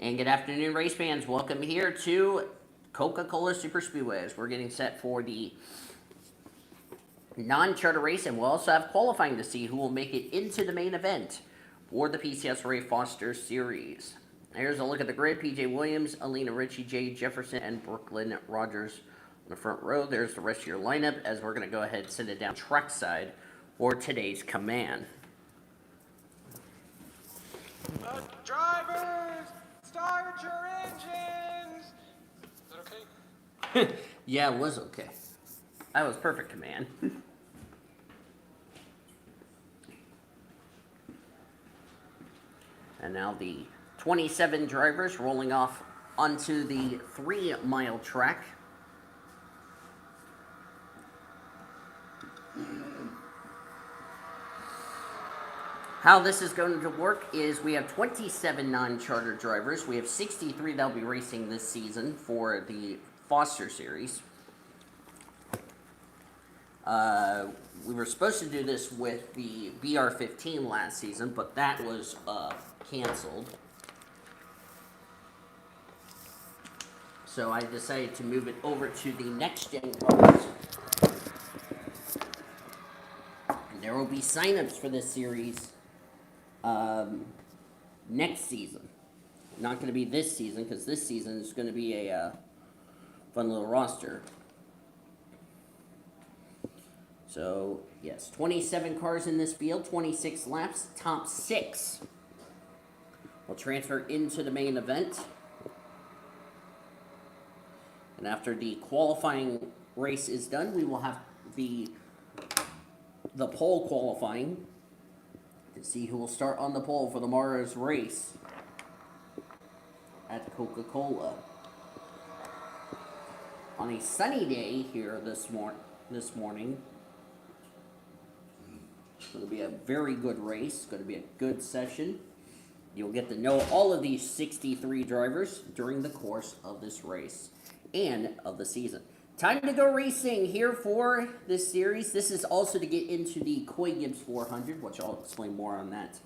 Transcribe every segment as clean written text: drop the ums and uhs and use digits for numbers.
And good afternoon, race fans. Welcome here to Coca-Cola Super Speedways. We're getting set for the non-charter race, and we'll also have qualifying to see who will make it into the main event for the PCSRA Foster Series. Here's a look at the grid. P.J. Williams, Alina Ritchie, Jay Jefferson, and Brooklyn Rogers on the front row. There's the rest of your lineup, as we're going to go ahead and send it down track side for today's command. Drivers, start your engines! Is that okay? Yeah, it was okay. That was perfect command. And now the 27 drivers rolling off onto the 3-mile track. How this is going to work is we have 27 non-charter drivers. We have 63 that will be racing this season for the Foster Series. We were supposed to do this with the BR15 last season, but that was canceled. So I decided to move it over to the next-gen cars. And there will be signups for this series next season. Not going to be this season, because this season is going to be a fun little roster. So, yes, 27 cars in this field, 26 laps, top 6 will transfer into the main event. And after the qualifying race is done, we will have the pole qualifying to see who will start on the pole for tomorrow's race at Coca-Cola. On a sunny day here this morning, it's going to be a very good race. It's going to be a good session. You'll get to know all of these 63 drivers during the course of this race and of the season. Time to go racing here for this series. This is also to get into the Coy Gibbs 400, which I'll explain more on that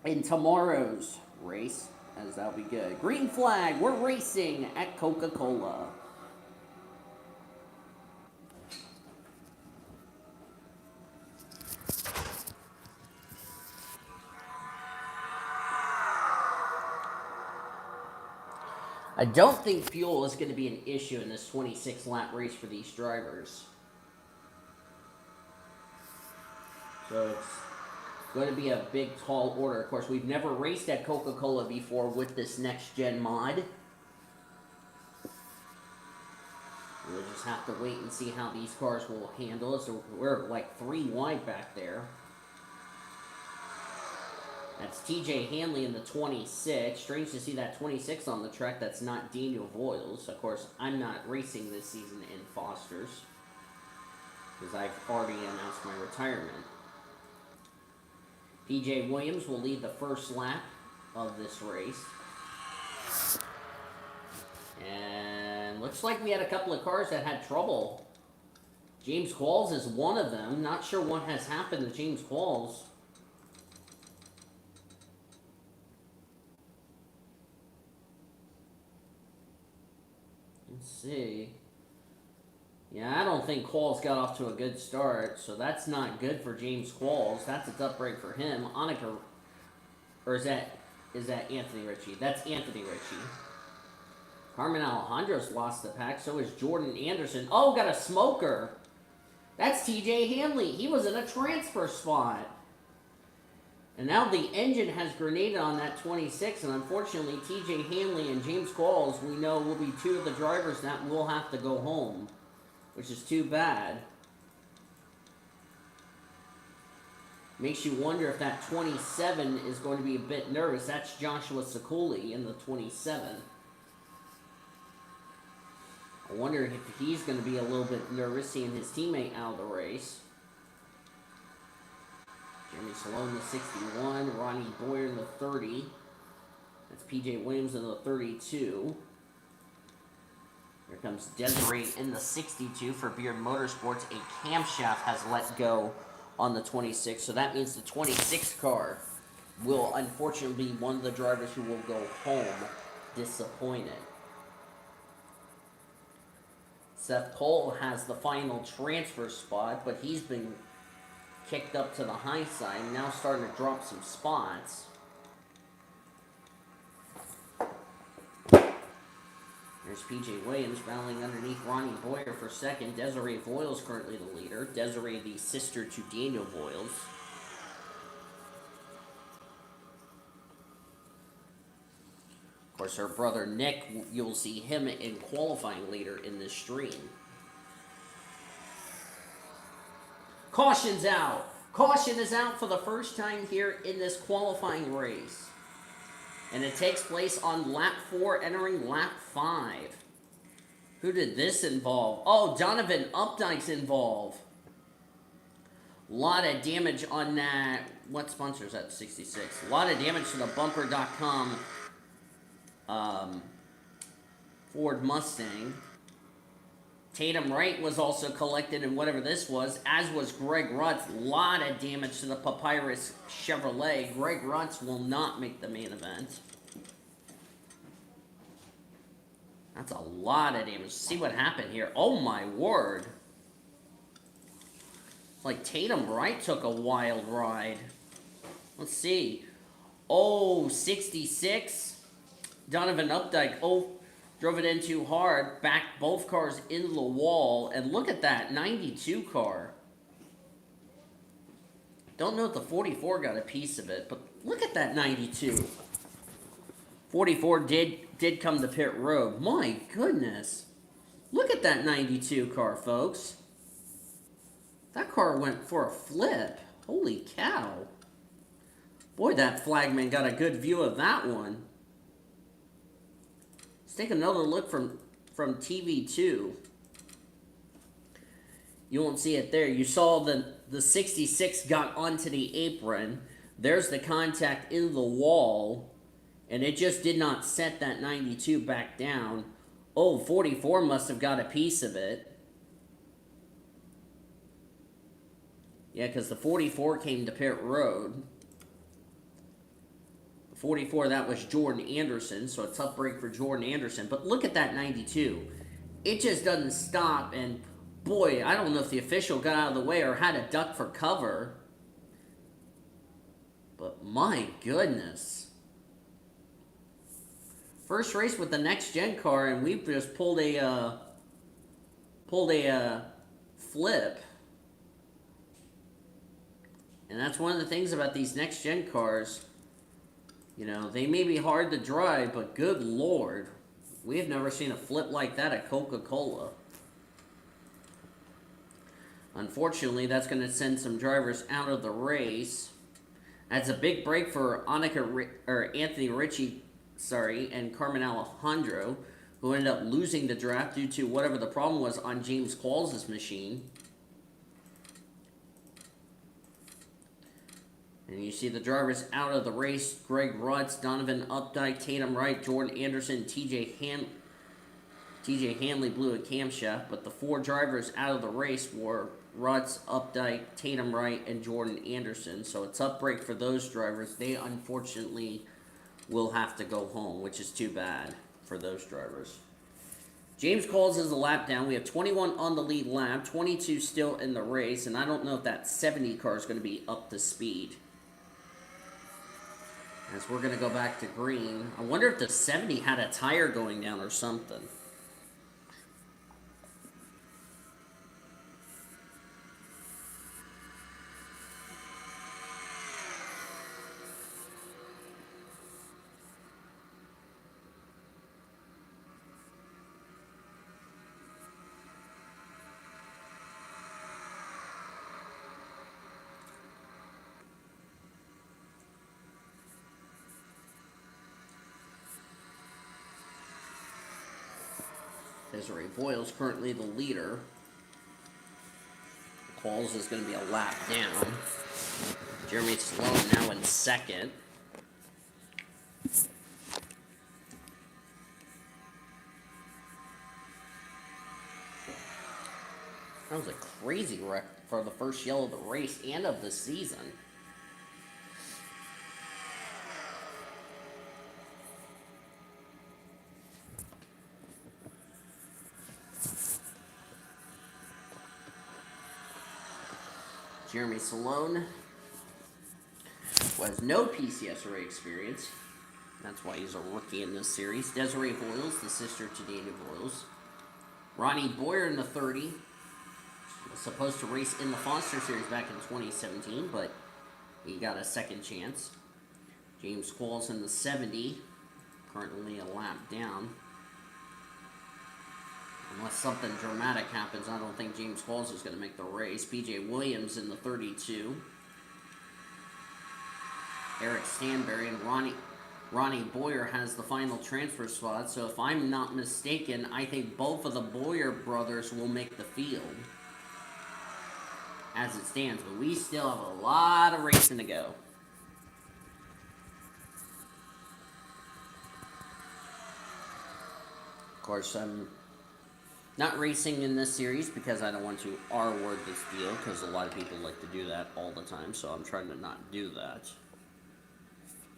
in tomorrow's race, as that'll be good. Green flag, we're racing at Coca-Cola. I don't think fuel is going to be an issue in this 26-lap race for these drivers. So it's going to be a big, tall order. Of course, we've never raced at Coca-Cola before with this next-gen mod. We'll just have to wait and see how these cars will handle it. So we're like 3 wide back there. That's TJ Hanley in the 26. Strange to see that 26 on the track. That's not Daniel Voiles. Of course, I'm not racing this season in Foster's, because I've already announced my retirement. PJ Williams will lead the first lap of this race. And looks like we had a couple of cars that had trouble. James Qualls is one of them. Not sure what has happened to James Qualls. Let's see. Yeah, I don't think Qualls got off to a good start, so that's not good for James Qualls. That's a tough break for him. Annika, or is that Anthony Ritchie? That's Anthony Ritchie. Carmen Alejandro's lost the pack, so is Jordan Anderson. Oh, got a smoker. That's TJ Hanley. He was in a transfer spot. And now the engine has grenaded on that 26, and unfortunately TJ Hanley and James Qualls, we know, will be 2 of the drivers that will have to go home, which is too bad. Makes you wonder if that 27 is going to be a bit nervous. That's Joshua Sikuli in the 27. I wonder if he's going to be a little bit nervous seeing his teammate out of the race. Jeremy Salone in the 61, Ronnie Boyer in the 30. That's P.J. Williams in the 32. Here comes Desiree in the 62 for Beard Motorsports. A camshaft has let go on the 26, so that means the 26 car will unfortunately be one of the drivers who will go home disappointed. Seth Cole has the final transfer spot, but he's been kicked up to the high side, now starting to drop some spots. There's PJ Williams battling underneath Ronnie Boyer for second. Desiree Voiles currently the leader. Desiree, the sister to Daniel Voiles. Of course, her brother Nick, you'll see him in qualifying later in this stream. Caution's out. Caution is out for the first time here in this qualifying race. And it takes place on lap 4, entering lap 5. Who did this involve? Oh, Donovan Updike's involved. A lot of damage on that. What sponsor is that? 66. A lot of damage to the Bumper.com Ford Mustang. Tatum Wright was also collected in whatever this was, as was Greg Rutz. A lot of damage to the Papyrus Chevrolet. Greg Rutz will not make the main event. That's a lot of damage. See what happened here. Oh my word. Like Tatum Wright took a wild ride. Let's see. Oh, 66. Donovan Updike. Oh, drove it in too hard. Backed both cars into the wall. And look at that 92 car. Don't know if the 44 got a piece of it, but look at that 92. 44 did come to pit road. My goodness. Look at that 92 car, folks. That car went for a flip. Holy cow. Boy, that flagman got a good view of that one. Let's take another look from TV2. You won't see it there. You saw the 66 got onto the apron. There's the contact in the wall. And it just did not set that 92 back down. Oh, 44 must have got a piece of it. Yeah, because the 44 came to pit road. The 44, that was Jordan Anderson, so a tough break for Jordan Anderson. But look at that 92. It just doesn't stop, and boy, I don't know if the official got out of the way or had to duck for cover. But my goodness. First race with the next gen car, and we've just pulled a flip. And that's one of the things about these next gen cars. You know, they may be hard to drive, but good lord, we have never seen a flip like that at Coca-Cola. Unfortunately, that's going to send some drivers out of the race. That's a big break for Anthony Ritchie. And Carmen Alejandro, who ended up losing the draft due to whatever the problem was on James Qualls' machine. And you see the drivers out of the race. Greg Rutz, Donovan Updike, Tatum Wright, Jordan Anderson, TJ Hanley blew a camshaft, but the 4 drivers out of the race were Rutz, Updike, Tatum Wright, and Jordan Anderson. So a tough break for those drivers. They unfortunately will have to go home, which is too bad for those drivers. James Qualls is a lap down. We have 21 on the lead lap, 22 still in the race, and I don't know if that 70 car is going to be up to speed. As we're going to go back to green. I wonder if the 70 had a tire going down or something. Desiree Voiles currently the leader. Qualls is going to be a lap down. Jeremy Sloan now in second. That was a crazy wreck for the first yellow of the race and of the season. Jeremy Salone, who has no PCSRA experience. That's why he's a rookie in this series. Desiree Voiles, the sister to Daniel Voiles. Ronnie Boyer in the 30. Was supposed to race in the Foster Series back in 2017, but he got a second chance. James Qualls in the 70. Currently a lap down. Unless something dramatic happens, I don't think James Qualls is going to make the race. BJ Williams in the 32. Eric Stanberry and Ronnie Boyer has the final transfer spot. So if I'm not mistaken, I think both of the Boyer brothers will make the field as it stands. But we still have a lot of racing to go. Of course, I'm not racing in this series because I don't want to R-word this deal, because a lot of people like to do that all the time, so I'm trying to not do that.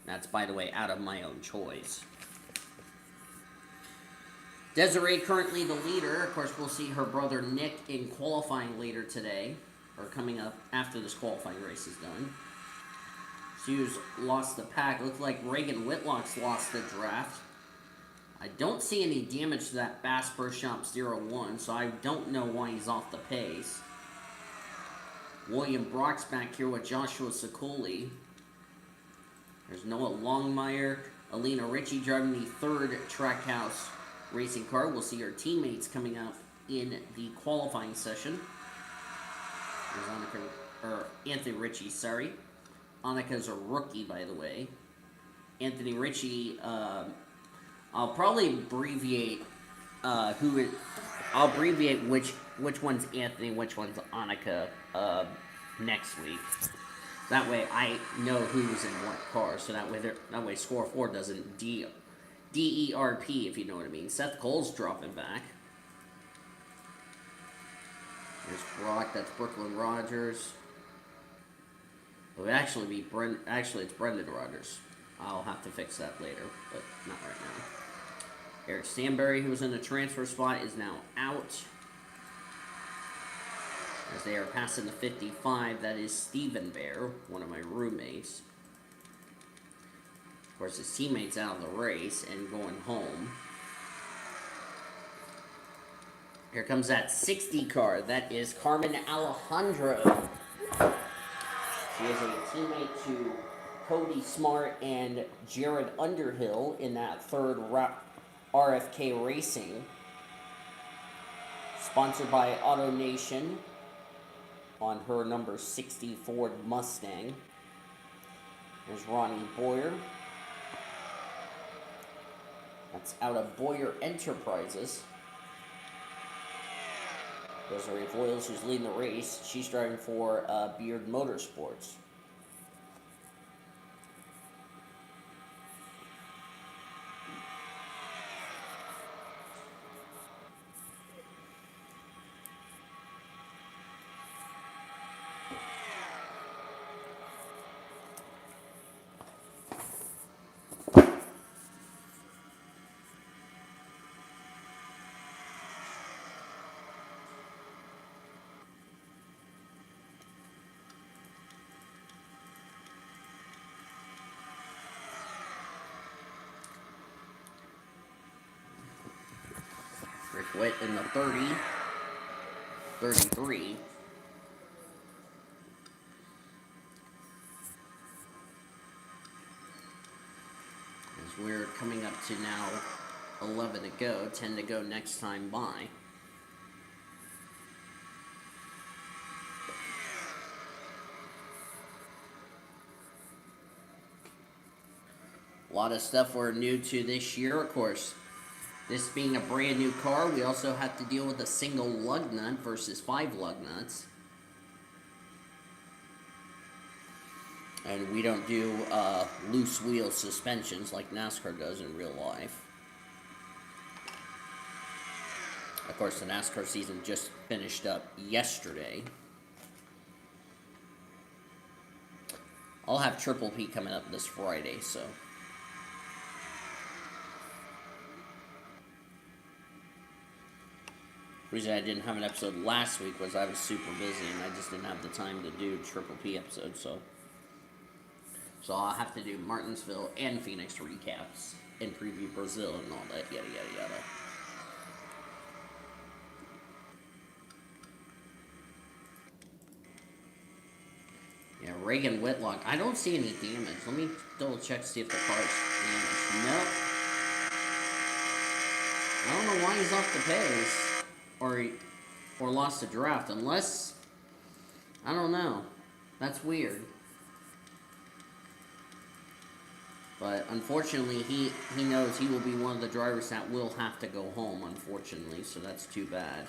That's, by the way, out of my own choice. Desiree currently the leader. Of course, we'll see her brother Nick in qualifying later today, or coming up after this qualifying race is done. Hughes lost the pack. Looks like Reagan Whitlock's lost the draft. I don't see any damage to that Bass Pro Shop 01, so I don't know why he's off the pace. William Brock's back here with Joshua Siculi. There's Noah Longmire. Alina Ritchie driving the third Trackhouse racing car. We'll see her teammates coming up in the qualifying session. There's Anthony Ritchie, sorry. Annika's a rookie, by the way. Anthony Ritchie, I'll probably abbreviate I'll abbreviate which one's Anthony, which one's Annika next week. That way I know who's in what car, so that way Score 4 doesn't DERP, if you know what I mean. Seth Cole's dropping back. There's Brock, that's Brooklyn Rogers. It would actually be it's Brendan Rogers. I'll have to fix that later, but not right now. Eric Stanberry, who was in the transfer spot, is now out. As they are passing the 55, that is Stephen Bear, one of my roommates. Of course, his teammate's out of the race and going home. Here comes that 60 car. That is Carmen Alejandro. She is a teammate to Cody Smart and Jared Underhill in that third RFK Racing. Sponsored by Auto Nation on her number 60 Ford Mustang. There's Ronnie Boyer. That's out of Boyer Enterprises. Desiree Voiles, who's leading the race. She's driving for Beard Motorsports. Rick Witt in the 33. As we're coming up to now 11 to go, 10 to go next time by. A lot of stuff we're new to this year, of course. This being a brand new car, we also have to deal with a single lug nut versus 5 lug nuts. And we don't do loose wheel suspensions like NASCAR does in real life. Of course, the NASCAR season just finished up yesterday. I'll have Triple P coming up this Friday, so... reason I didn't have an episode last week was I was super busy and I just didn't have the time to do Triple P episodes, so I'll have to do Martinsville and Phoenix recaps and preview Brazil and all that, yada yada yada. Yeah, Reagan Whitlock. I don't see any damage. Let me double check to see if the car's damaged. Nope. I don't know why he's off the pace or lost the draft, unless I don't know. That's weird. But unfortunately, he knows he will be one of the drivers that will have to go home, unfortunately, so that's too bad.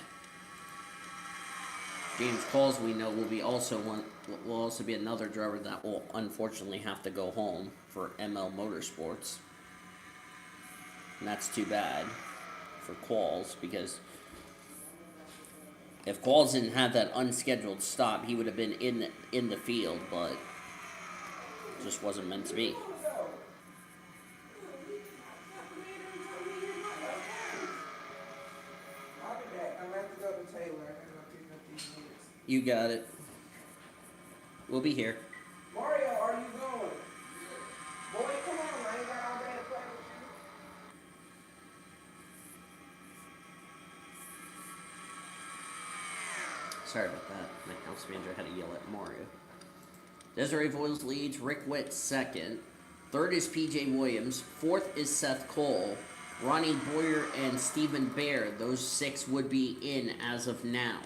James Calls, we know, will also be another driver that will unfortunately have to go home for ML Motorsports. And that's too bad for Qualls, because if Qualls didn't have that unscheduled stop, he would have been in the field, but it just wasn't meant to be. You got it. We'll be here. Mario, are you going? Boy, come on, I ain't got all day to play with you. Sorry about that. My house manager had to yell at Mario. Desiree Voiles leads. Rick Witt second. Third is PJ Williams. Fourth is Seth Cole. Ronnie Boyer and Stephen Bear. Those 6 would be in as of now.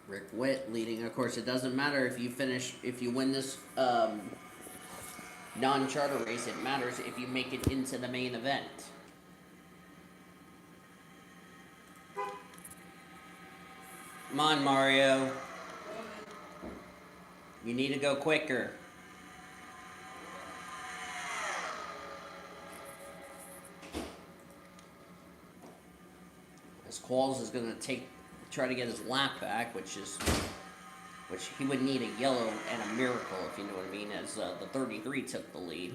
Rick Witt leading. Of course, it doesn't matter if you win this non-charter race. It matters if you make it into the main event. Come on, Mario. You need to go quicker. As Qualls is going to try to get his lap back, which he would need a yellow and a miracle, if you know what I mean, as the 33 took the lead.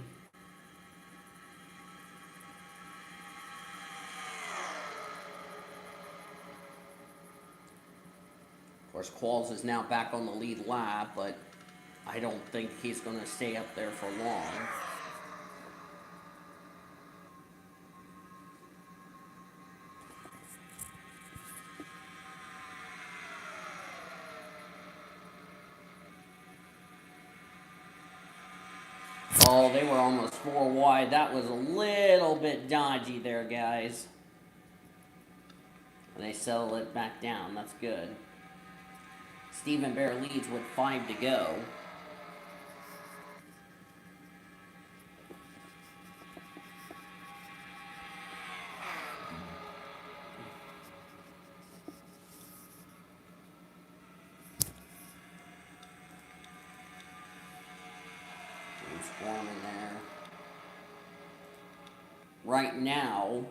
Of course, Qualls is now back on the lead lap, but I don't think he's going to stay up there for long. Oh, they were almost 4 wide. That was a little bit dodgy there, guys. And they settle it back down. That's good. Stephen Bear leads with 5 to go. In there. Right now,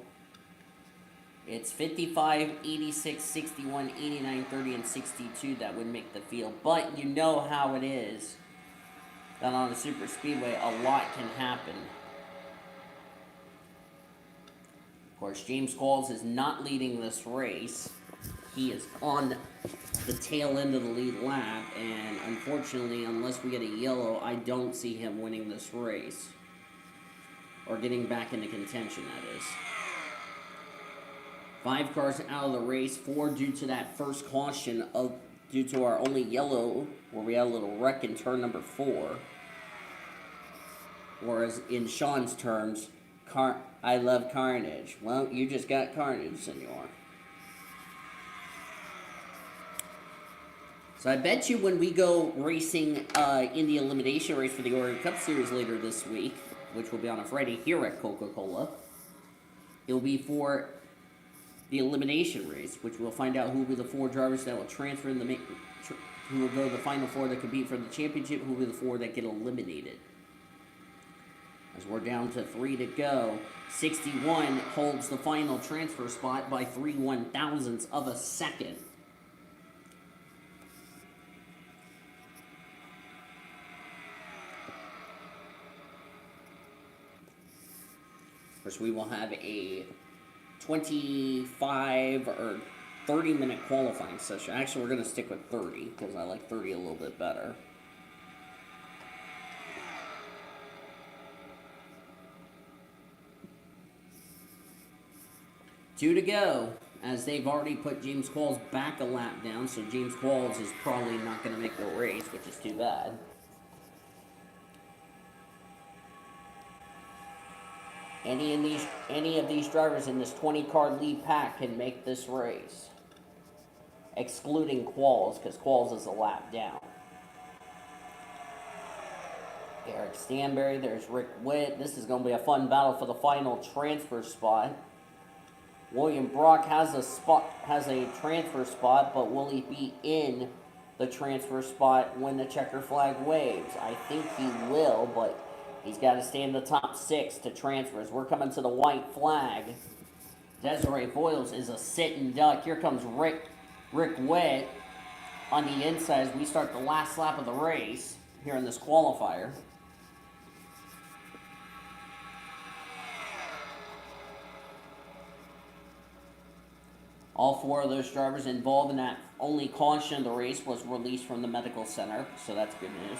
it's 55, 86, 61, 89, 30, and 62 that would make the field. But you know how it is that on a super speedway, a lot can happen. Of course, James Qualls is not leading this race. He is on the tail end of the lead lap, and unfortunately, unless we get a yellow, I don't see him winning this race. Or getting back into contention, that is. 5 cars out of the race, 4 due to that first caution, due to our only yellow, where we had a little wreck in turn number 4. Whereas in Sean's terms, I love carnage. Well, you just got carnage, senor. So I bet you when we go racing in the elimination race for the Oregon Cup Series later this week, which will be on a Friday here at Coca-Cola, It will be for the elimination race, which we'll find out who will be the 4 drivers that will transfer in the who will go to the final 4 that compete for the championship, who will be the 4 that get eliminated. As we're down to 3 to go, 61 holds the final transfer spot by 3/1000ths of a second. Of course, we will have a 25 or 30-minute qualifying session. Actually, we're going to stick with 30 because I like 30 a little bit better. Two to go, as they've already put James Qualls back a lap down, so James Qualls is probably not going to make the race, which is too bad. Any of these drivers in this 20-car lead pack can make this race, excluding Qualls, because Qualls is a lap down. Eric Stanberry, there's Rick Witt. This is going to be a fun battle for the final transfer spot. William Brock has a transfer spot, but will he be in the transfer spot when the checker flag waves? I think he will, but he's got to stay in the top 6 to transfers. We're coming to the white flag. Desiree Boyles is a sitting duck. Here comes Rick Witt on the inside as we start the last lap of the race here in this qualifier. All 4 of those drivers involved in that only caution of the race was released from the medical center, so that's good news.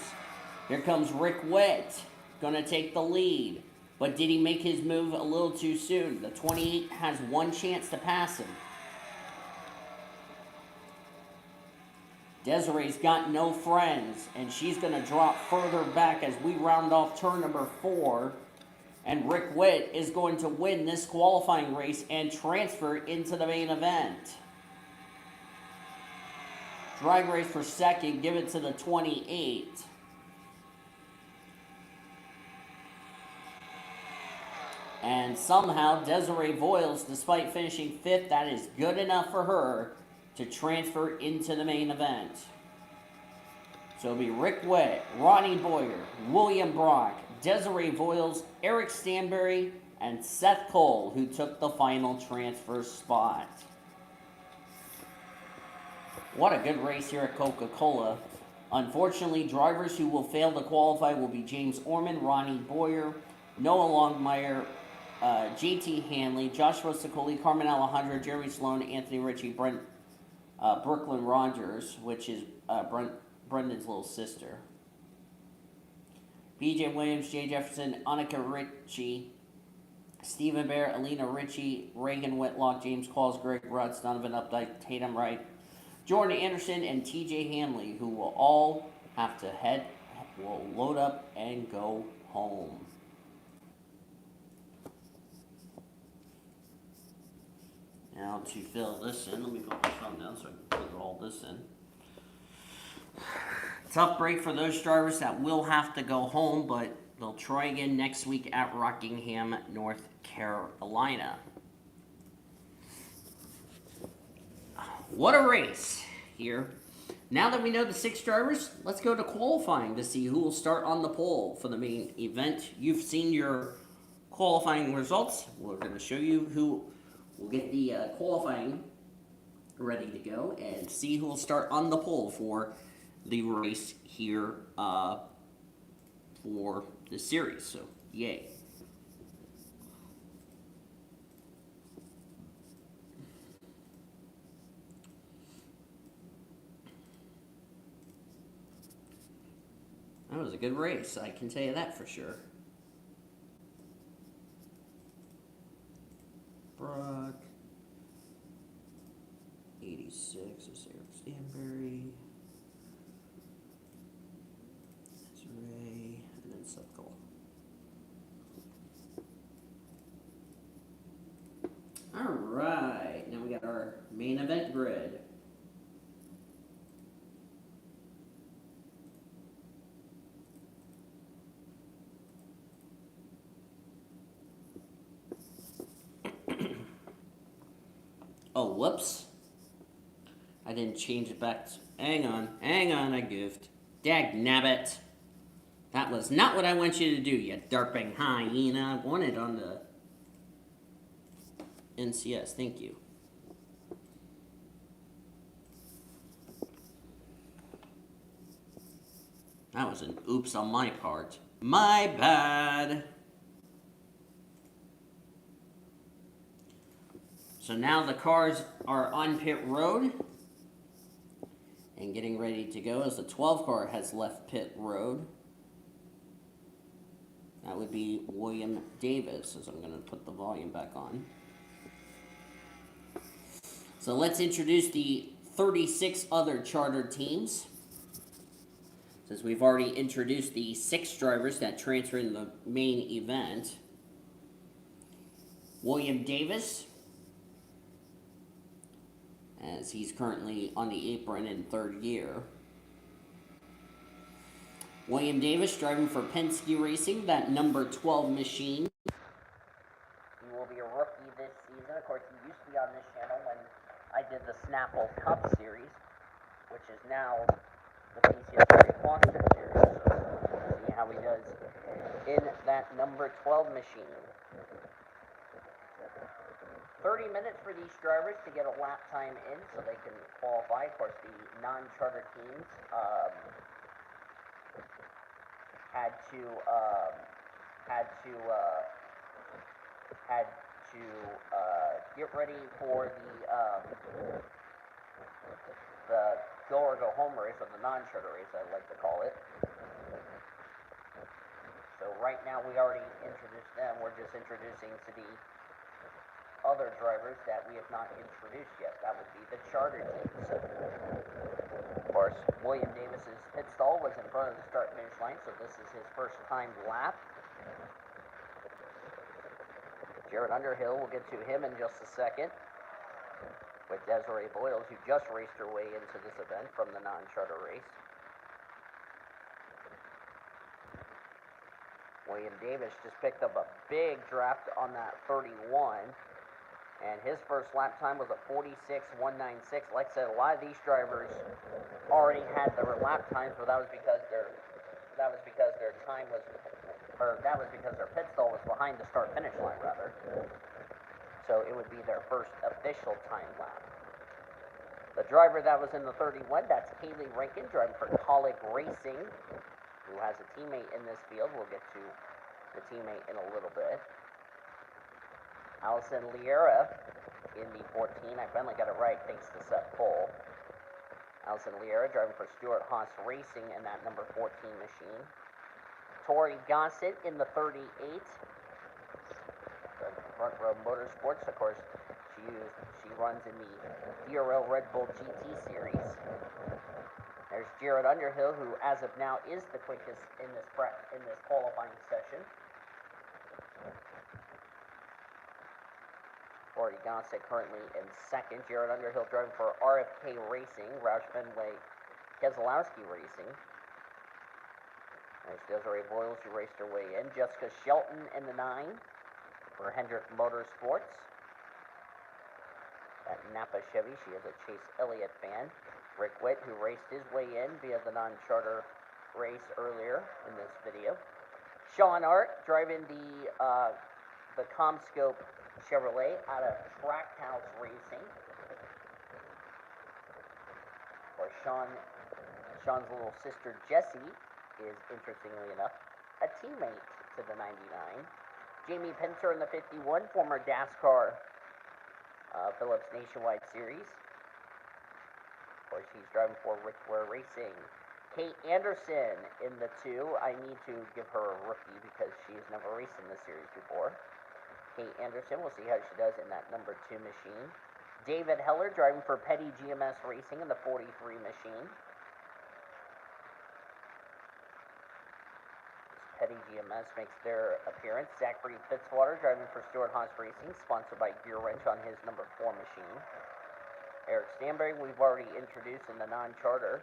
Here comes Rick Witt, going to take the lead. But did he make his move a little too soon? The 28 has one chance to pass him. Desiree's got no friends, and she's going to drop further back as we round off turn number 4. And Rick Witt is going to win this qualifying race and transfer into the main event. Drag race for second, give it to the 28. And somehow Desiree Boyles, despite finishing 5th, that is good enough for her to transfer into the main event. So it'll be Rick Witt, Ronnie Boyer, William Brock, Desiree Boyles, Eric Stanberry, and Seth Cole, who took the final transfer spot. What a good race here at Coca-Cola. Unfortunately, drivers who will fail to qualify will be James Orman, Ronnie Boyer, Noah Longmire, JT Hanley, Joshua Sicoli, Carmen Alejandro, Jeremy Sloan, Anthony Ritchie, Brooklyn Rogers, which is Brendan's little sister. BJ Williams, Jay Jefferson, Annika Ritchie, Stephen Bear, Alina Ritchie, Reagan Whitlock, James Qualls, Greg Rutz, Donovan Updike, Tatum Wright, Jordan Anderson, and TJ Hanley, who will all have to will load up and go home. Now to fill this in, let me put my phone down so I can put all this in. Tough break for those drivers that will have to go home, but they'll try again next week at Rockingham, North Carolina. What a race here. Now that we know the 6 drivers, let's go to qualifying to see who will start on the pole for the main event. You've seen your qualifying results. We're going to show you who will get the qualifying ready to go and see who will start on the pole for the race here for the series. So, yay. That was a good race, I can tell you that for sure. Brock, 86 is Eric Stanberry, Desiree, and then Seth Cole. Alright, now we got our main event grid. Oh, whoops. I didn't change it back. Hang on, I goofed. Dag nabbit. That was not what I want you to do, you derping hyena. I want it on the NCS, thank you. That was an oops on my part. My bad. So now the cars are on pit road and getting ready to go as the 12 car has left pit road. That would be William Davis, as I'm going to put the volume back on. So let's introduce the 36 other charter teams. Since we've already introduced the 6 drivers that transfer in the main event. William Davis, as he's currently on the apron in 3rd year. William Davis driving for Penske Racing, that number 12 machine. He will be a rookie this season. Of course, he used to be on this channel when I did the Snapple Cup Series, which is now the PCSRA Monster Series. So see how he does in that number 12 machine. 30 minutes for these drivers to get a lap time in so they can qualify. Of course, the non-charter teams had to get ready for the go or go home race, or the non-charter race, I like to call it. So right now we already introduced them. We're just introducing to the other drivers that we have not introduced yet. That would be the charter teams. Of course, William Davis's pit stall was in front of the start-finish line, so this is his first timed lap. Jared Underhill, we'll get to him in just a second, with Desiree Boyles, who just raced her way into this event from the non-charter race. William Davis just picked up a big draft on that 31, and his first lap time was a 46.196. Like I said, a lot of these drivers already had their lap times, but that was because their pit stall was behind the start-finish line, rather. So it would be their first official time lap. The driver that was in the 31, that's Kaylee Rankin, driving for Colleague Racing, who has a teammate in this field. We'll get to the teammate in a little bit. Allison Liera in the 14. I finally got it right thanks to Seth Cole. Allison Liera driving for Stuart Haas Racing in that number 14 machine. Tori Gossett in the 38. Front Row Motorsports, of course, she runs in the DRL Red Bull GT Series. There's Jared Underhill, who as of now is the quickest in this qualifying session. Tori Gossett currently in 2nd. Jared Underhill driving for RFK Racing, Roush Fenway Keselowski Racing. There's Desiree Boyles, who raced her way in. Jessica Shelton in the 9 for Hendrick Motorsports. At Napa Chevy, she is a Chase Elliott fan. Rick Witt, who raced his way in via the non-charter race earlier in this video. Sean Art driving the Comscope Chevrolet out of Trackhouse Racing. Or Sean's little sister Jessie is, interestingly enough, a teammate to the 99. Jamie Pinter in the 51, former NASCAR Phillips Nationwide Series. Of course, he's driving for Rick Ware Racing. Kate Anderson in the 2. I need to give her a rookie because she's never raced in this series before. Kate Anderson, we'll see how she does in that number 2 machine. David Heller driving for Petty GMS Racing in the 43 machine. Petty GMS makes their appearance. Zachary Fitzwater driving for Stuart Haas Racing, sponsored by Gear Wrench on his number 4 machine. Eric Stanberry, we've already introduced in the non-charter.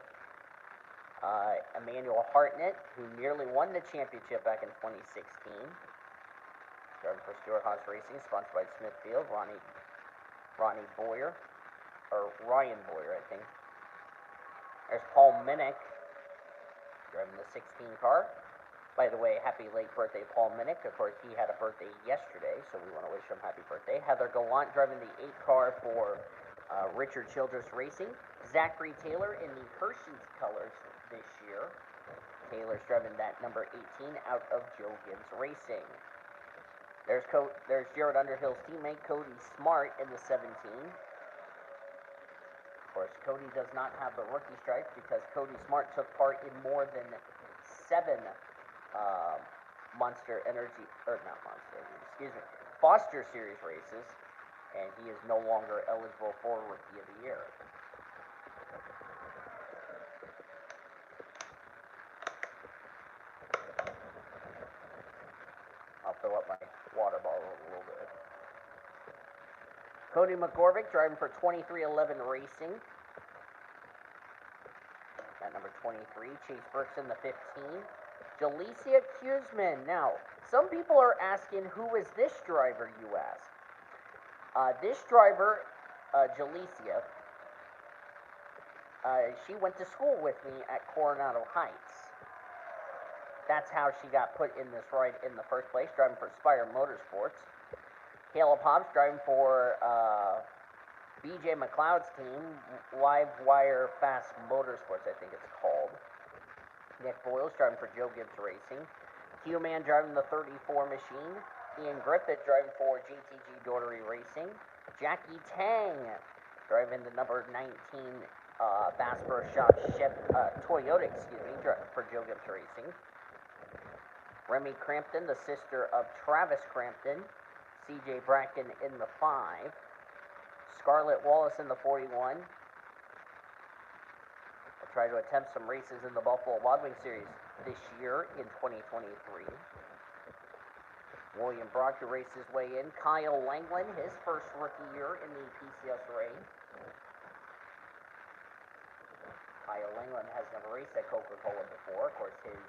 Emmanuel Hartnett, who nearly won the championship back in 2016. Driving for Stuart Haas Racing, sponsored by Smithfield. Ronnie Ronnie Boyer, or Ryan Boyer, I think. There's Paul Minnick driving the 16 car. By the way, happy late birthday, Paul Minnick. Of course, he had a birthday yesterday, so we want to wish him happy birthday. Heather Gallant driving the 8 car for Richard Childress Racing. Zachary Taylor in the Hershey's colors this year. Taylor's driving that number 18 out of Joe Gibbs Racing. There's Jared Underhill's teammate, Cody Smart, in the 17. Of course, Cody does not have the rookie stripe because Cody Smart took part in more than 7 Foster Series races, and he is no longer eligible for Rookie of the Year. I'll fill up my water bottle a little bit. Cody McGorvick driving for 2311 Racing. At number 23, Chase Brooks in the 15. Jalecia Kuzman. Now, some people are asking, who is this driver, you ask? This driver, Jalecia, she went to school with me at Coronado Heights. That's how she got put in this ride in the first place, driving for Spire Motorsports. Caleb Hobbs driving for BJ McLeod's team, Live Wire Fast Motorsports, I think it's called. Nick Boyles driving for Joe Gibbs Racing. Q-Man driving the 34 machine. Ian Griffith driving for GTG Daughtery Racing. Jackie Tang driving the number 19 Bass Pro Shop Toyota, for Joe Gibbs Racing. Remy Crampton, the sister of Travis Crampton. CJ Bracken in the 5. Scarlett Wallace in the 41. We'll try to attempt some races in the Buffalo Wild Wings Series this year in 2023. William Brock to race his way in. Kyle Langland, his first rookie year in the PCSRA. Kyle Langland has never raced at Coca-Cola before. Of course, his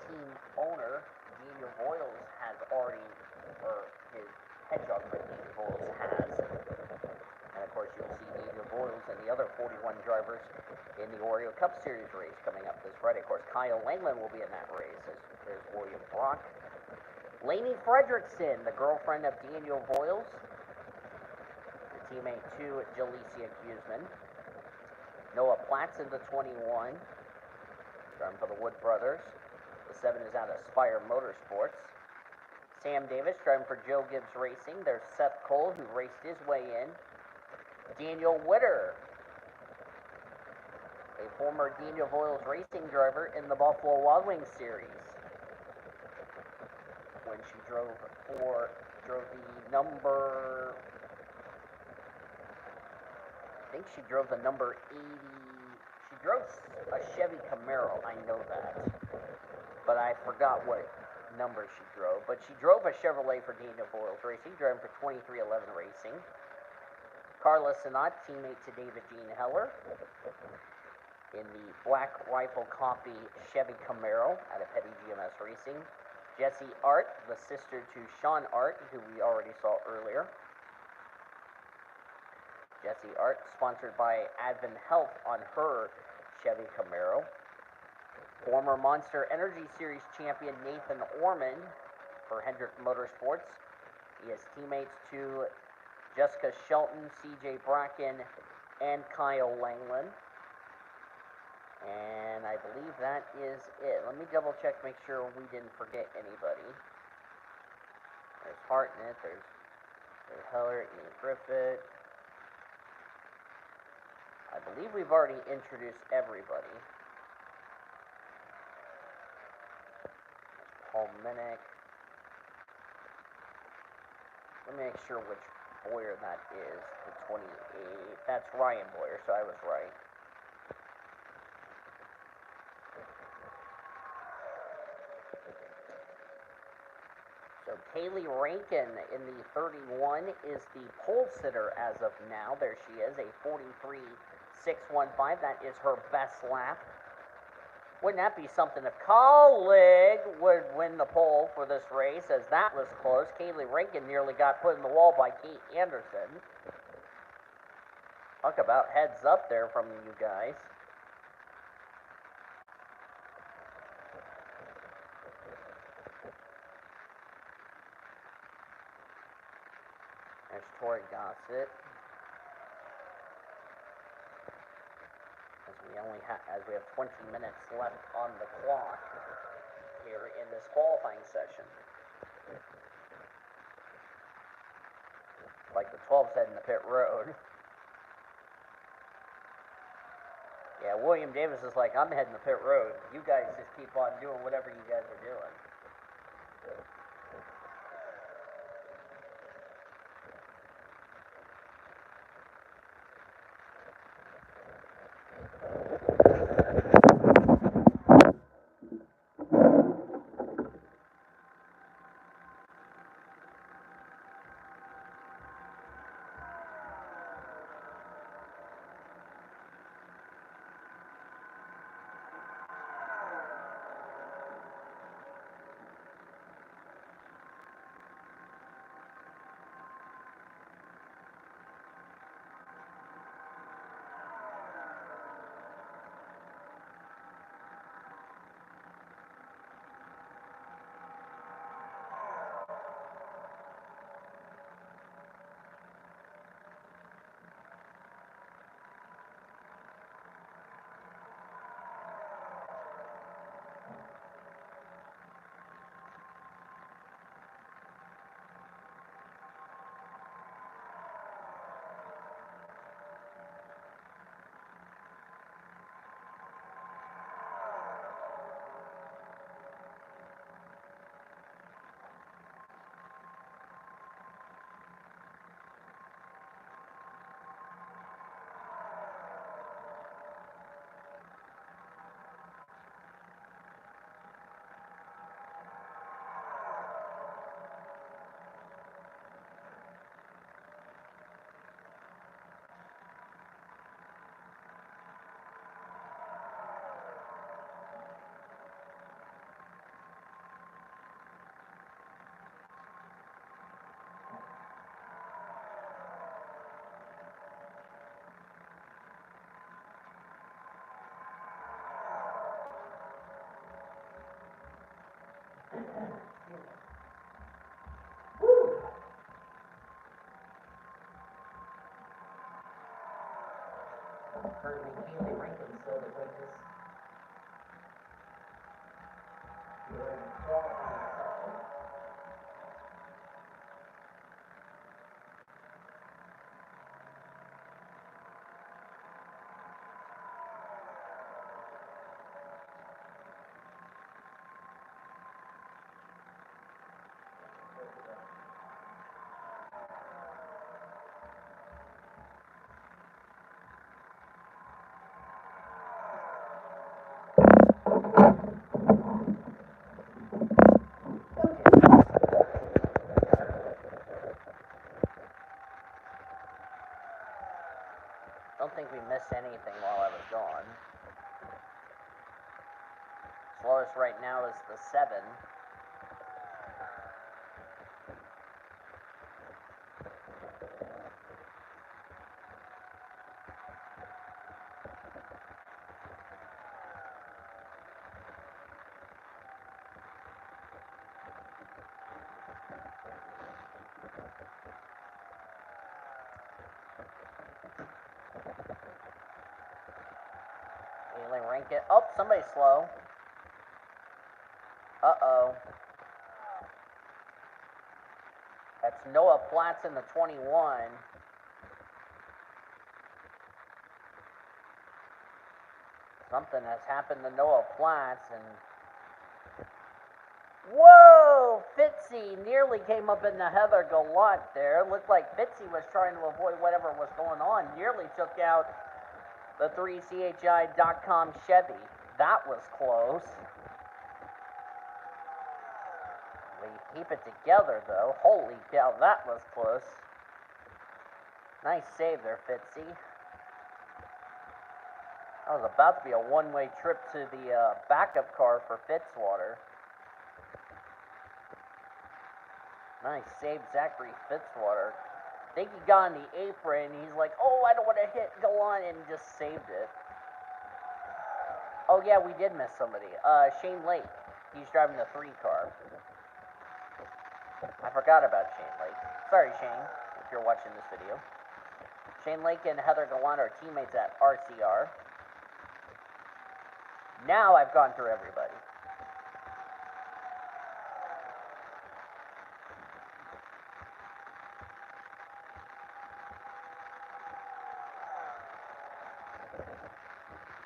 team owner, Daniel Boyles, has already, or his head judge for Daniel Boyles has. And of course, you'll see Daniel Boyles and the other 41 drivers in the Oreo Cup Series race coming up this Friday. Of course, Kyle Langland will be in that race. There's William Brock. Lainey Fredrickson, the girlfriend of Daniel Boyles, the teammate to Jalecia Kuzman. Noah Platts in the 21, driving for the Wood Brothers. The 7 is out of Spire Motorsports. Sam Davis driving for Joe Gibbs Racing. There's Seth Cole, who raced his way in. Daniel Witter, a former Daniel Boyles Racing driver in the Buffalo Wild Wings Series, when she drove the number, I think she drove the number 80, she drove a Chevy Camaro, I know that, but I forgot what number she drove, but she drove a Chevrolet for Daniel Boyles Racing, driving for 2311 Racing. Carla Sinat, teammate to David Gene Heller, in the Black Rifle Copy Chevy Camaro out of Petty GMS Racing. Jessie Art, the sister to Sean Art, who we already saw earlier. Jessie Art, sponsored by Advent Health on her Chevy Camaro. Former Monster Energy Series champion Nathan Orman for Hendrick Motorsports. He is teammates to Jessica Shelton, CJ Bracken, and Kyle Langland. And I believe that is it. Let me double check, make sure we didn't forget anybody. There's Hartnett, there's Heller, Ian Griffith. I believe we've already introduced everybody. There's Paul Minnick. Let me make sure which Boyer that is, the 28. That's Ryan Boyer, so I was right. So Kaylee Rankin in the 31 is the pole sitter as of now. There she is, a 43.615. That is her best lap. Wouldn't that be something if Colleague would win the pole for this race, as that was close. Kaylee Rankin nearly got put in the wall by Kate Anderson. Talk about heads up there from you guys. There's Tori Gossett. As we have 20 minutes left on the clock here in this qualifying session. Like the 12's heading to pit road. Yeah, William Davis is like, I'm heading to pit road. You guys just keep on doing whatever you guys are doing. Currently, Kaylee Rankin still the quickest. Don't think we missed anything while I was gone. Slowest right now is the 7. Kaylee Rankin. Oh, somebody's slow. Uh-oh. That's Noah Platts in the 21. Something has happened to Noah Platts, and whoa! Fitzy nearly came up in the Heather Gallant there. Looked like Fitzy was trying to avoid whatever was going on. Nearly took out the 3CHI.com Chevy. That was close. We keep it together, though. Holy cow, that was close. Nice save there, Fitzy. That was about to be a one-way trip to the backup car for Fitzwater. Nice save, Zachary Fitzwater. I think he got on the apron. He's like, oh, I don't want to hit Gallant, and he just saved it. Oh, yeah, we did miss somebody. Shane Lake. He's driving the 3 car. I forgot about Shane Lake. Sorry, Shane, if you're watching this video. Shane Lake and Heather Gallant are teammates at RCR. Now I've gone through everybody.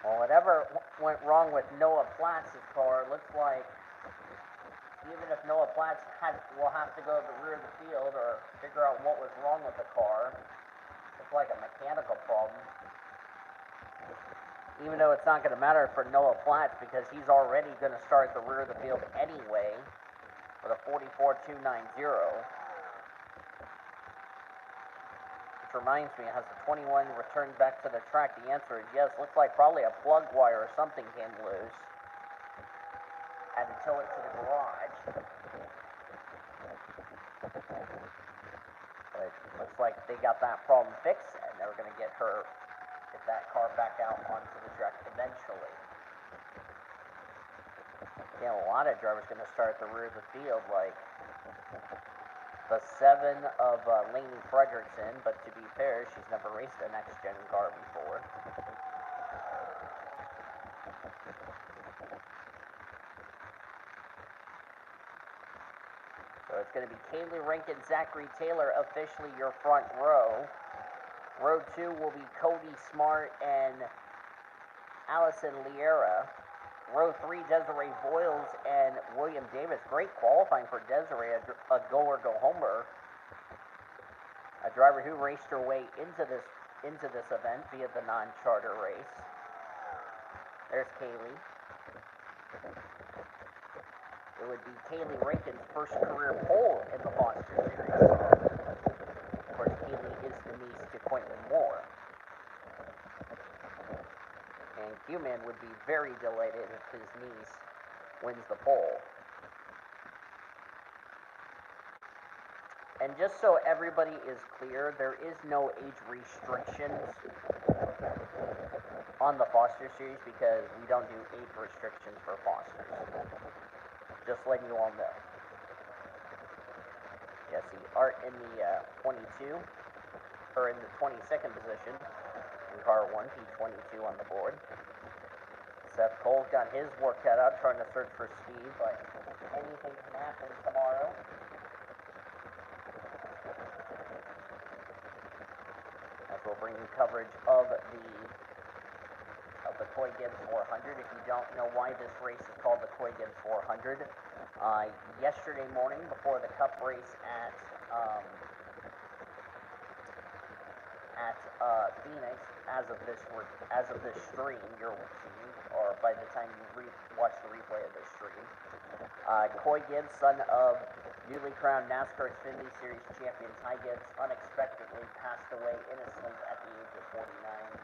Well, whatever went wrong with Noah Platz's car, looks like even if Noah Platz will have to go to the rear of the field or figure out what was wrong with the car. It's like a mechanical problem. Even though it's not going to matter for Noah Platz because he's already going to start at the rear of the field anyway with a 44.290. Which reminds me, has the 21 returned back to the track? The answer is yes. Looks like probably a plug wire or something came loose. Had to tow it to the garage. But it looks like they got that problem fixed and they're going to get that car back out onto the track eventually. Yeah, a lot of drivers going to start at the rear of the field, like the 7 of Lainey Fredrickson, but to be fair, she's never raced a next-gen car before. So it's going to be Kaylee Rankin, Zachary Taylor, officially your front row. Row 2 will be Cody Smart and Allison Liera. Row 3, Desiree Boyles and William Davis. Great qualifying for Desiree, a go-or-go-homer. A driver who raced her way into this event via the non-charter race. There's Kaylee. It would be Kaylee Rankin's first career pole in the Foster Series. Of course, Kaylee is the niece to Quentin Moore. And Q-Man would be very delighted if his niece wins the pole. And just so everybody is clear, there is no age restrictions on the Foster Series because we don't do age restrictions for Fosters. Just letting you all know. Yeah, see, Art in the 22, or in the 22nd position in car 1, P22 on the board. Seth Cole's got his work cut out, trying to search for speed, but anything can happen tomorrow. As we'll bring you coverage of the Coy Gibbs 400. If you don't know why this race is called the Coy Gibbs 400, yesterday morning before the Cup race at Phoenix, as of this stream, you're seeing, or by the time you watch the replay of this stream, Coy Gibbs, son of newly crowned NASCAR Xfinity Series champion Ty Gibbs, unexpectedly passed away in his sleep at the age of 49.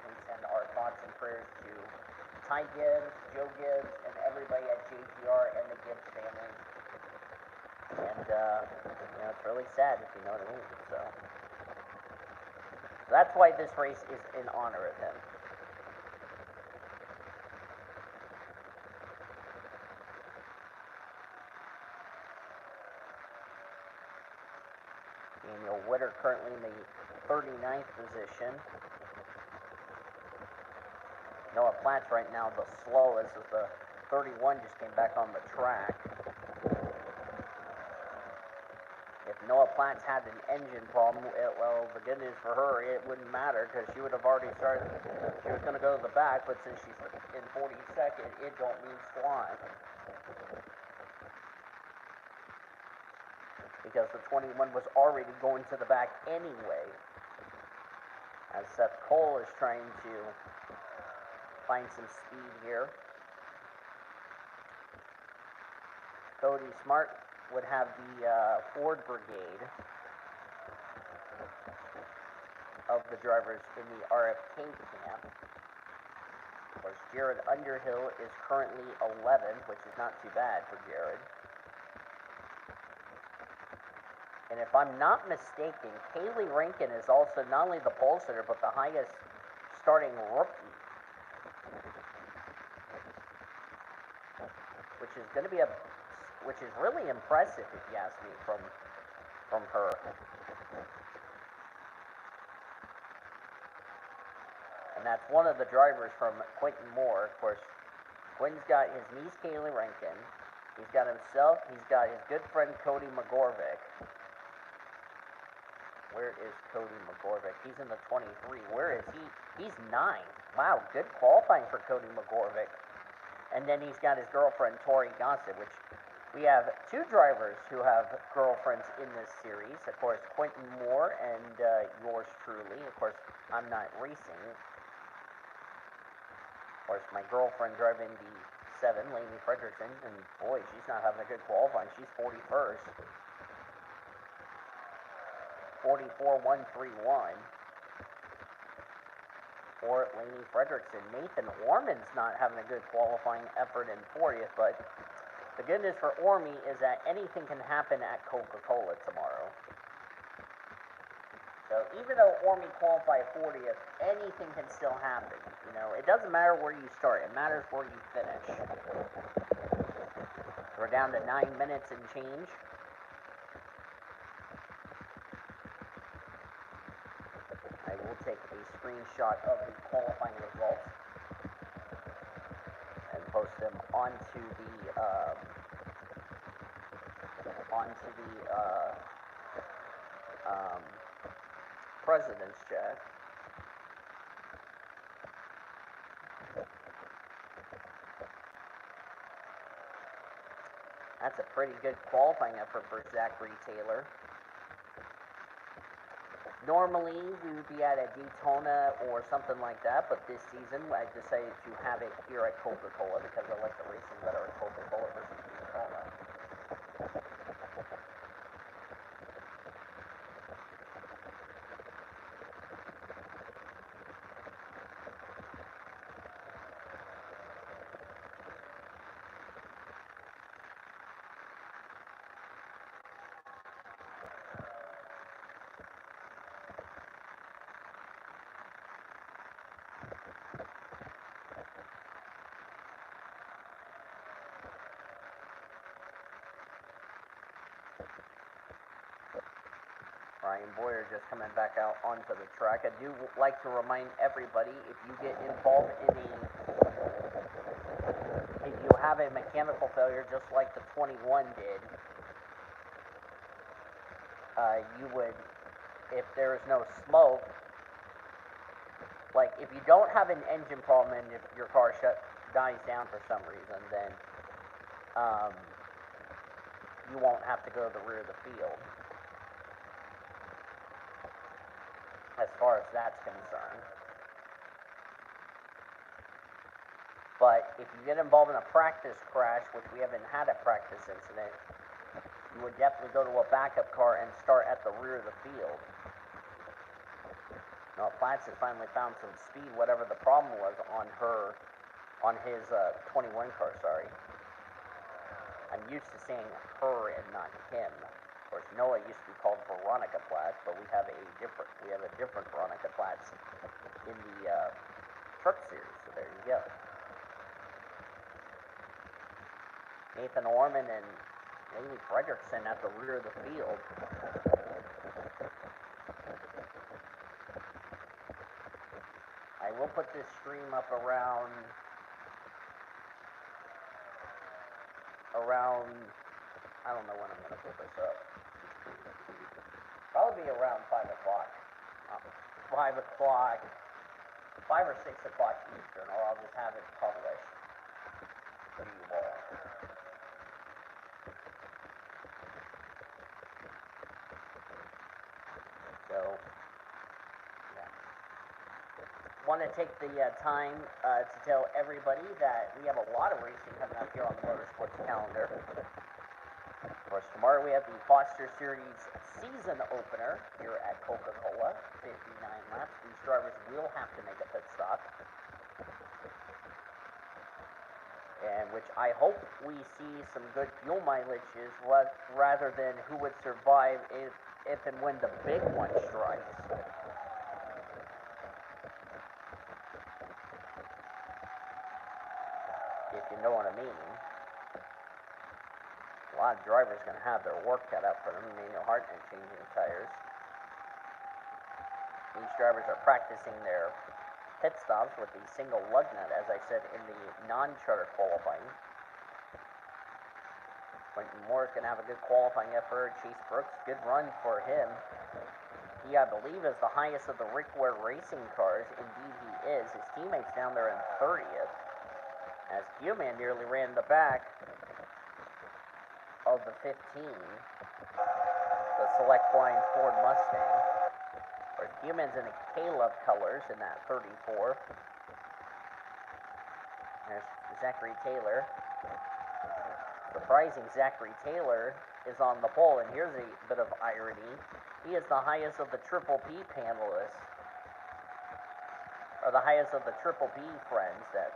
We send our thoughts and prayers to Ty Gibbs, Joe Gibbs, and everybody at JGR and the Gibbs family. And, it's really sad, if you know what I mean. So that's why this race is in honor of him. Daniel Witter currently in the 39th position. Noah Platz right now the slowest as the 31 just came back on the track. If Noah Platz had an engine problem, well, the good news for her, it wouldn't matter because she would have already started. She was going to go to the back, but since she's in 42nd, it don't mean squat. Because the 21 was already going to the back anyway. As Seth Cole is trying to find some speed here. Cody Smart would have the Ford Brigade of the drivers in the RFK camp. Of course, Jared Underhill is currently 11th, which is not too bad for Jared. And if I'm not mistaken, Kaylee Rankin is also not only the pole sitter, but the highest starting rookie. Which is going to be which is really impressive, if you ask me, from her. And that's one of the drivers from Quentin Moore. Of course, Quentin's got his niece, Kaylee Rankin. He's got himself. He's got his good friend, Cody McGorvick. Where is Cody McGorvick? He's in the 23. Where is he? He's 9. Wow, good qualifying for Cody McGorvick. And then he's got his girlfriend, Tori Gossett, which we have 2 drivers who have girlfriends in this series. Of course, Quentin Moore and yours truly. Of course, I'm not racing. Of course, my girlfriend driving the 7, Lainey Fredrickson, and boy, she's not having a good qualifying. She's 41st. 44.131 for Lainey Fredrickson. Nathan Orman's not having a good qualifying effort in 40th, but the good news for Ormy is that anything can happen at Coca-Cola tomorrow. So even though Ormy qualified 40th, anything can still happen. You know, it doesn't matter where you start, it matters where you finish. We're down to 9 minutes and change. I will take a screenshot of the qualifying results and post them onto the president's chat. That's a pretty good qualifying effort for Zachary Taylor. Normally, we would be at a Daytona or something like that, but this season I decided to have it here at Coca-Cola because I like the racing better at Coca-Cola versus Daytona. Ryan Boyer just coming back out onto the track. I do like to remind everybody, if you get involved in if you have a mechanical failure just like the 21 did, you would, if there is no smoke, like if you don't have an engine problem and if your car dies down for some reason, then you won't have to go to the rear of the field. As far as that's concerned. But if you get involved in a practice crash, which we haven't had a practice incident, you would definitely go to a backup car and start at the rear of the field. Now, Platts has finally found some speed, whatever the problem was on his 21 car, sorry. I'm used to saying her and not him. Of course, Noah used to be called Veronica Platts, but we have a different Veronica Platts in the truck series. So there you go. Nathan Orman and Lainey Fredrickson at the rear of the field. I will put this stream up around I don't know when I'm going to put this up. Probably be around 5 o'clock. 5 o'clock, 5 or 6 o'clock Eastern, or I'll just have it published for you all. So, yeah. Want to take the time to tell everybody that we have a lot of racing coming up here on the Motorsports calendar. Of course, tomorrow we have the Foster Series season opener here at Coca-Cola, 59 laps. These drivers will have to make a pit stop. and which I hope we see some good fuel mileages rather than who would survive if and when the big one strikes. If you know what I mean. A lot of drivers going to have their work cut out for them. Manuel Hartnett changing tires. These drivers are practicing their pit stops with the single lug nut, as I said in the non-charter qualifying. Quentin Moore is going to have a good qualifying effort. Chase Brooks, good run for him. He, I believe, is the highest of the Rick Ware racing cars. Indeed, he is. His teammate's down there in 30th. As Q-Man nearly ran the back of the 15, the Select Blinds Ford Mustang. Whereas Q-Man's in the Caleb colors in that 34. There's Zachary Taylor. Surprising, Zachary Taylor is on the pole, and here's a bit of irony. He is the highest of the Triple P panelists, or the highest of the Triple P friends that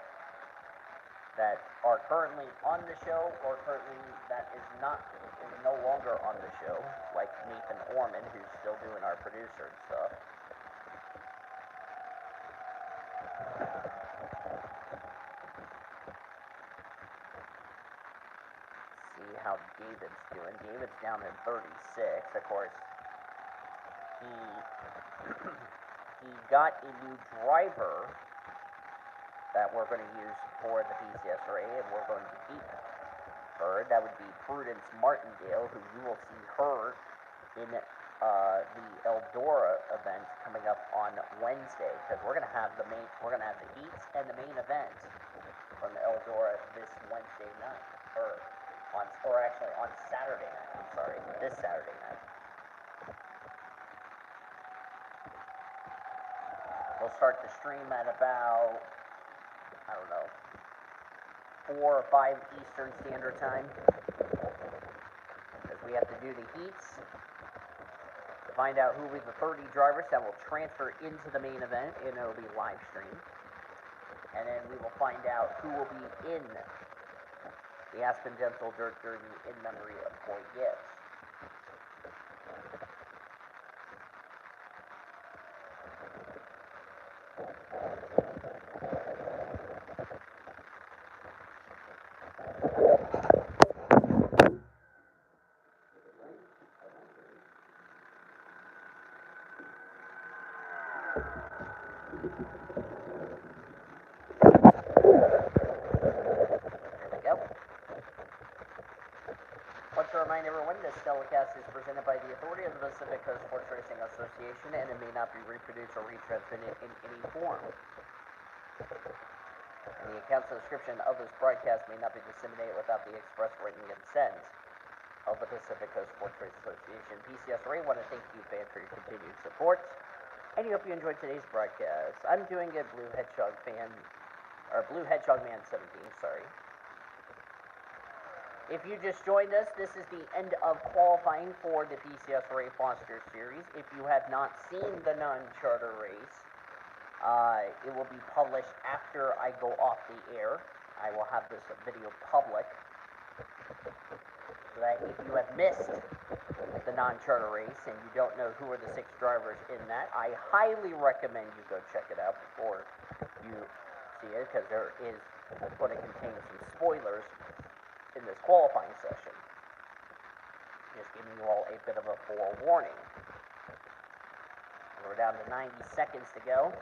are currently on the show, or currently that is no longer on the show, like Nathan Orman, who's still doing our producer and stuff. See how David's doing. David's down in 36. Of course, he got a new driver that we're going to use for the PCSRA, and we're going to keep her. That would be Prudence Martindale, who you will see her in the Eldora event coming up on Wednesday, because we're going to have the heats and the main event from the Eldora this Wednesday night, or actually on Saturday night. I'm sorry, this Saturday night. We'll start the stream at about, I don't know, 4 or 5 Eastern Standard Time, because we have to do the heats to find out who will be the 30 drivers that will transfer into the main event, and it'll be live streamed. And then we will find out who will be in the Aspen Dental Dirt Derby in memory of Coy Gibbs. Remind everyone, this telecast is presented by the authority of the Pacific Coast Sports Racing Association, and it may not be reproduced or retransmitted in any form. And the account description of this broadcast may not be disseminated without the express written consent of the Pacific Coast Sports Racing Association. PCSRA want to thank you, fans, for your continued support, and I hope you enjoyed today's broadcast. I'm doing a Blue Hedgehog Man 17, sorry. If you just joined us, this is the end of qualifying for the PCSRA Foster Series. If you have not seen the non-charter race, it will be published after I go off the air. I will have this video public, so that if you have missed the non-charter race and you don't know who are the 6 drivers in that, I highly recommend you go check it out before you see it, because there is going to contain some spoilers in this qualifying session. Just giving you all a bit of a forewarning. We're down to 90 seconds to go.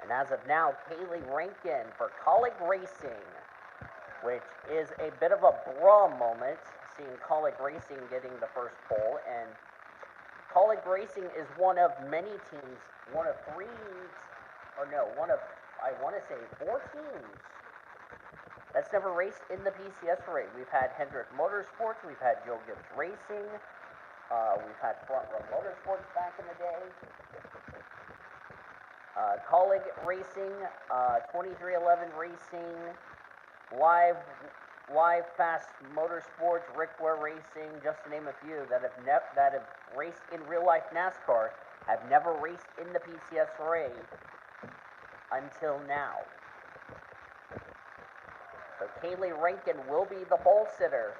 And as of now, Kaylee Rankin for Colleague Racing, which is a bit of a bra moment, seeing Colleague Racing getting the first pole. And Colleague Racing is one of many teams, one of 4 teams that's never raced in the PCSRA. We've had Hendrick Motorsports, we've had Joe Gibbs Racing, we've had Front Row Motorsports back in the day, Colleague Racing, 2311 Racing, Live Fast Motorsports, Rick Ware Racing, just to name a few that have raced in real life NASCAR, have never raced in the PCSRA until now. So Kaylee Rankin will be the pole sitter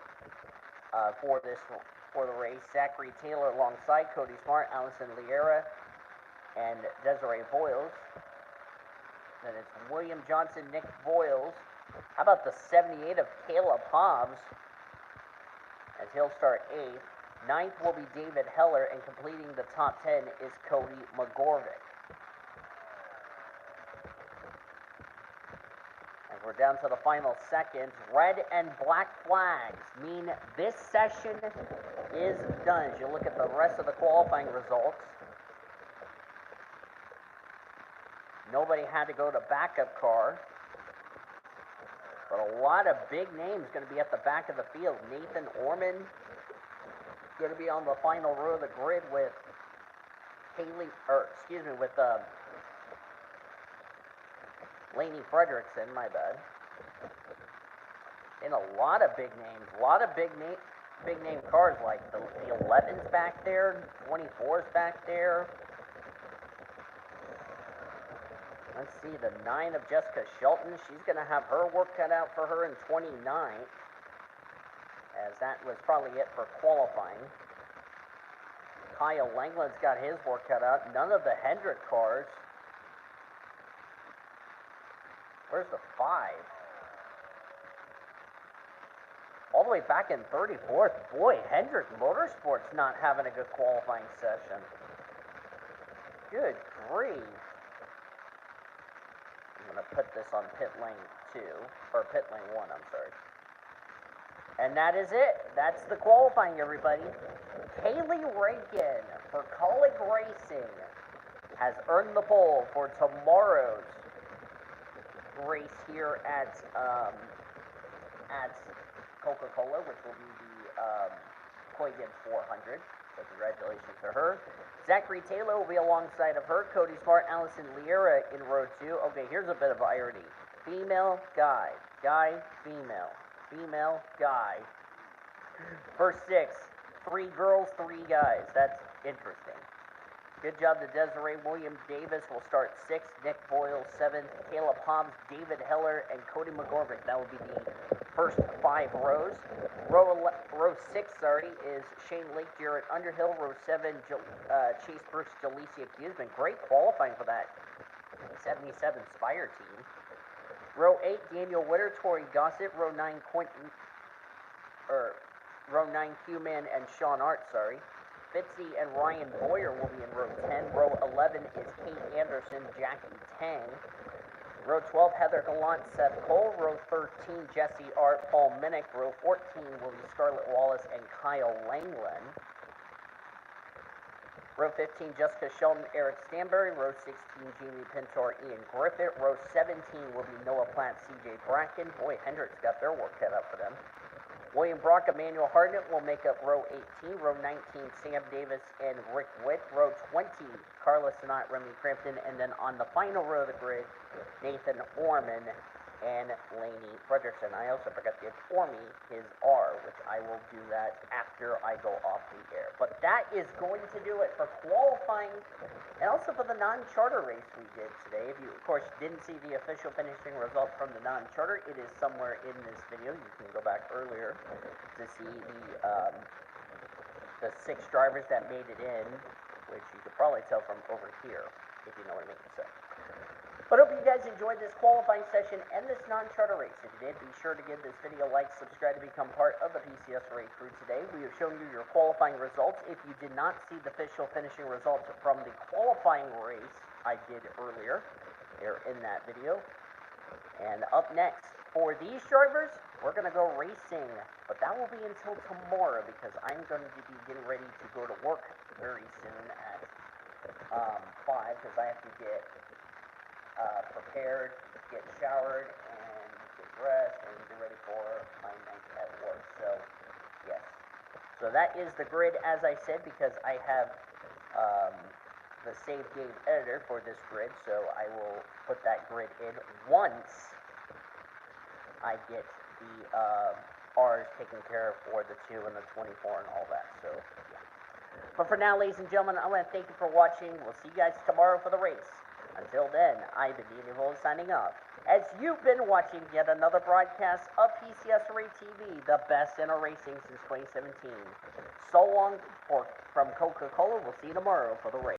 for the race. Zachary Taylor alongside Cody Smart, Allison Liera, and Desiree Boyles. Then it's William Johnson, Nick Boyles. How about the 78 of Caleb Hobbs, as he'll start 8th. 9th will be David Heller, and completing the top 10 is Cody McGorvick. As we're down to the final seconds, red and black flags mean this session is done. As you look at the rest of the qualifying results, nobody had to go to backup car. But a lot of big names going to be at the back of the field. Nathan Orman going to be on the final row of the grid with Laney Fredrickson, my bad. And a lot of big names, a lot of big name cars, like the 11's back there, 24's back there. Let's see, the 9 of Jessica Shelton, she's going to have her work cut out for her in 29, as that was probably it for qualifying. Kyle Langland's got his work cut out. None of the Hendrick cars. Where's the 5? All the way back in 34th. Boy, Hendrick Motorsports not having a good qualifying session. Good grief. I'm going to put this on pit lane 2, or pit lane 1, I'm sorry. And that is it. That's the qualifying, everybody. Kaylee Rankin for Colleague Racing has earned the pole for tomorrow's race here at Coca-Cola, which will be the Coygan 400. So congratulations to her. Zachary Taylor will be alongside of her. Cody Smart, Allison Liera in row 2. Okay, here's a bit of irony. Female, guy. Guy, female. Female, guy. First 6. 3 girls, 3 guys. That's interesting. Good job to Desiree. William Davis will start 6th. Nick Boyle 7th. Caleb Hobbs, David Heller, and Cody McGorvick. That will be the first 5 rows. Row 6, is Shane Lake, Jarrett Underhill. Row 7, Chase Brooks, Jalecia Guzman. Great qualifying for that 77 Spire team. Row 8, Daniel Witter, Tori Gossett. Row 9, Row 9, Q-Man and Sean Art, Fitzy and Ryan Boyer will be in row 10. Row 11 is Kate Anderson, Jackie Tang. Row 12, Heather Gallant, Seth Cole. Row 13, Jesse Art, Paul Minnick. Row 14 will be Scarlett Wallace and Kyle Langland. Row 15, Jessica Shelton, Eric Stanbury. Row 16, Jamie Pintor, Ian Griffith. Row 17 will be Noah Platt, CJ Bracken. Boy, Hendricks got their work cut up for them. William Brock, Emmanuel Hartnett will make up row 18. Row 19, Sam Davis and Rick Witt. Row 20, Carlos Sinat, Remy Crampton. And then on the final row of the grid, Nathan Orman and Laney Fredrickson. I also forgot to give Ormy his R, which I will do that after I go off the air. But that is going to do it for qualifying and also for the non-charter race we did today. If you, of course, didn't see the official finishing result from the non-charter, it is somewhere in this video. You can go back earlier to see the 6 drivers that made it in, which you could probably tell from over here, if you know what I mean. So. But I hope you guys enjoyed this qualifying session and this non-charter race. If you did, be sure to give this video a like, subscribe to become part of the PCSRA crew today. We have shown you your qualifying results. If you did not see the official finishing results from the qualifying race I did earlier, they're in that video. And up next, for these drivers, we're going to go racing. But that will be until tomorrow because I'm going to be getting ready to go to work very soon at 5 because I have to get prepared, get showered, and get dressed, and get ready for my night at work. So, yes. So that is the grid, as I said, because I have the save game editor for this grid, so I will put that grid in once I get the R's taken care of for the 2 and the 24 and all that. So, yeah. But for now, ladies and gentlemen, I want to thank you for watching. We'll see you guys tomorrow for the race. Until then, I've been Daniel signing off. As you've been watching yet another broadcast of PCSRA TV, the best in our racing since 2017. So long from Coca-Cola. We'll see you tomorrow for the race.